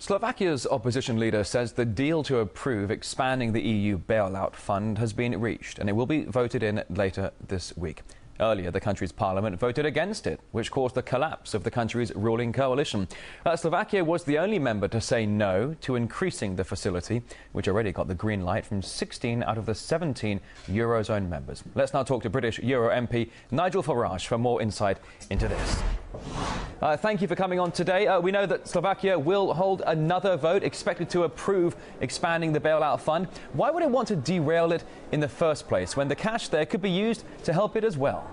Slovakia's opposition leader says the deal to approve expanding the EU bailout fund has been reached and it will be voted in later this week. Earlier, the country's parliament voted against it, which caused the collapse of the country's ruling coalition. Slovakia was the only member to say no to increasing the facility, which already got the green light from 16 out of the 17 Eurozone members. Let's now talk to British Euro MP Nigel Farage for more insight into this. Thank you for coming on today. We know that Slovakia will hold another vote expected to approve expanding the bailout fund. Why would it want to derail it in the first place when the cash there could be used to help it as well?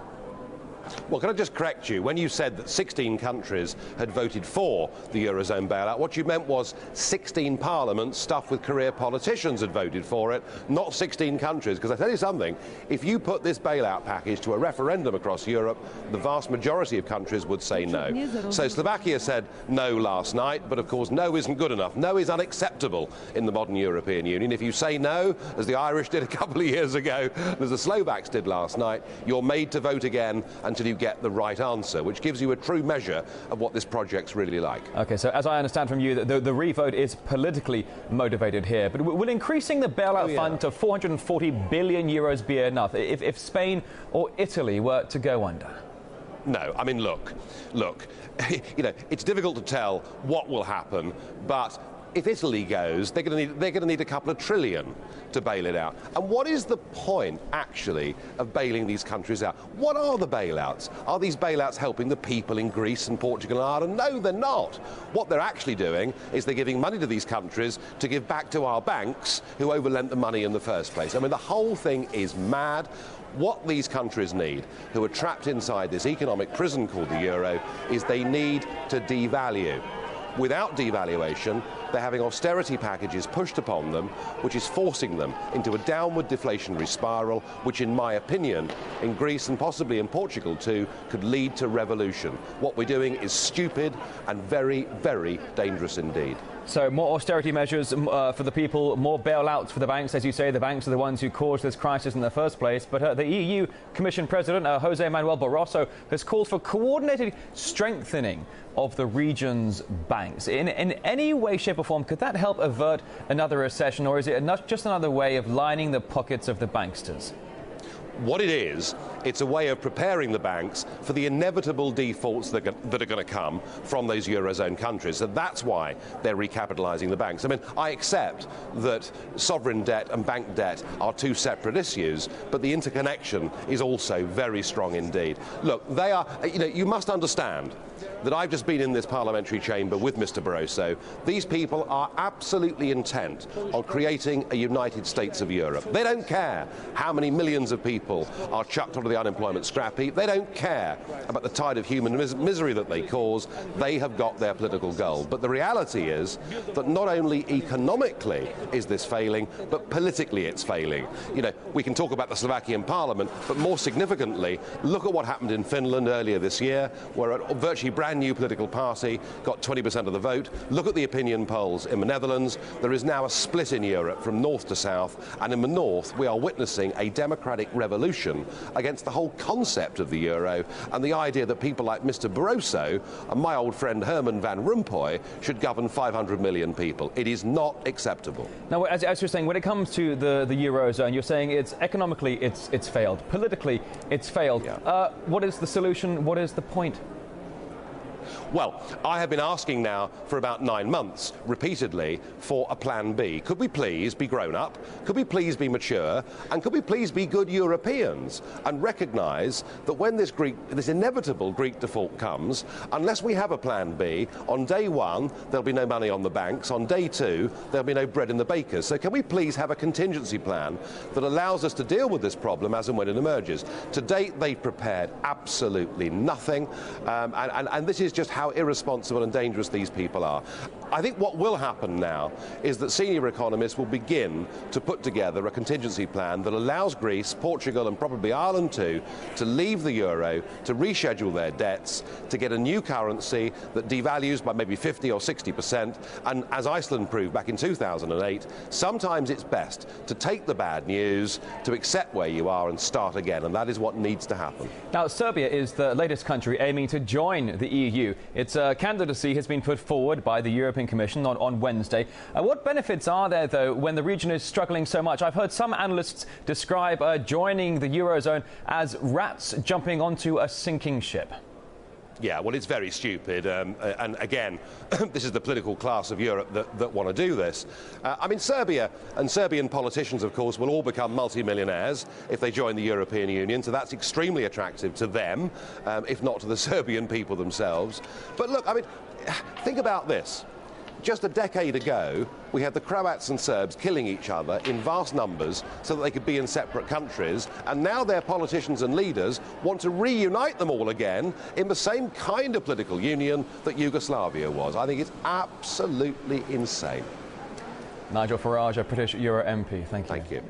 Well, can I just correct you? When you said that 16 countries had voted for the Eurozone bailout, what you meant was 16 parliaments stuffed with career politicians had voted for it, not 16 countries. Because I tell you something, if you put this bailout package to a referendum across Europe, the vast majority of countries would say no. So Slovakia said no last night, but of course no isn't good enough. No is unacceptable in the modern European Union. If you say no, as the Irish did a couple of years ago, and as the Slovaks did last night, you're made to vote again until you get the right answer, which gives you a true measure of what this project's really like. OK, so as I understand from you, the re-vote is politically motivated here. But will increasing the bailout fund to 440 billion euros be enough if Spain or Italy were to go under? No, I mean, look, you know, it's difficult to tell what will happen, but if Italy goes, they're going to need a couple of trillion to bail it out. And what is the point, actually, of bailing these countries out? What are the bailouts? Are these bailouts helping the people in Greece and Portugal and Ireland? No, they're not. What they're actually doing is they're giving money to these countries to give back to our banks who overlent the money in the first place. I mean, the whole thing is mad. What these countries need, who are trapped inside this economic prison called the euro, is they need to devalue. Without devaluation, they're having austerity packages pushed upon them, which is forcing them into a downward deflationary spiral, which, in my opinion, in Greece and possibly in Portugal too, could lead to revolution. What we're doing is stupid and very, very dangerous indeed. So more austerity measures for the people, more bailouts for the banks. As you say, the banks are the ones who caused this crisis in the first place. But the EU Commission President, José Manuel Barroso, has called for coordinated strengthening of the region's banks. In any way, shape or form, could that help avert another recession, or is it just another way of lining the pockets of the banksters? What it is, it's a way of preparing the banks for the inevitable defaults that are going to come from those Eurozone countries. And that's why they're recapitalising the banks. I mean, I accept that sovereign debt and bank debt are two separate issues, but the interconnection is also very strong indeed. Look, they are, you know, you must understand that I've just been in this parliamentary chamber with Mr. Barroso. These people are absolutely intent on creating a United States of Europe. They don't care how many millions of people are chucked onto the unemployment scrap heap. They don't care about the tide of human misery that they cause. They have got their political goal. But the reality is that not only economically is this failing, but politically it's failing. You know, we can talk about the Slovakian parliament, but more significantly, look at what happened in Finland earlier this year, where a virtually brand new political party got 20% of the vote. Look at the opinion polls in the Netherlands. There is now a split in Europe from north to south, and in the north we are witnessing a democratic revolution against the whole concept of the euro and the idea that people like Mr. Barroso and my old friend Herman Van Rompuy should govern 500 million people. It is not acceptable. Now, as you're saying, when it comes to the eurozone, you're saying it's economically it's failed, politically it's failed. Yeah. What is the solution? What is the point? Well, I have been asking now for about 9 months, repeatedly, for a plan B. Could we please be grown up? Could we please be mature? And could we please be good Europeans and recognise that when this inevitable Greek default comes, unless we have a plan B, on day one there'll be no money on the banks, on day two there'll be no bread in the bakers. So can we please have a contingency plan that allows us to deal with this problem as and when it emerges? To date, they've prepared absolutely nothing, and this is just how irresponsible and dangerous these people are. I think what will happen now is that senior economists will begin to put together a contingency plan that allows Greece, Portugal and probably Ireland too to leave the euro, to reschedule their debts, to get a new currency that devalues by maybe 50 or 60%. And as Iceland proved back in 2008, sometimes it's best to take the bad news, to accept where you are and start again. And that is what needs to happen. Now, Serbia is the latest country aiming to join the EU. EU. Its candidacy has been put forward by the European Commission on Wednesday. What benefits are there, though, when the region is struggling so much? I've heard some analysts describe joining the Eurozone as rats jumping onto a sinking ship. Yeah, well, it's very stupid. And again, this is the political class of Europe that want to do this. I mean, Serbia and Serbian politicians, of course, will all become multimillionaires if they join the European Union. So that's extremely attractive to them, if not to the Serbian people themselves. But look, I mean, think about this. Just a decade ago, we had the Croats and Serbs killing each other in vast numbers so that they could be in separate countries, and now their politicians and leaders want to reunite them all again in the same kind of political union that Yugoslavia was. I think it's absolutely insane. Nigel Farage, a British Euro MP. Thank you. Thank you.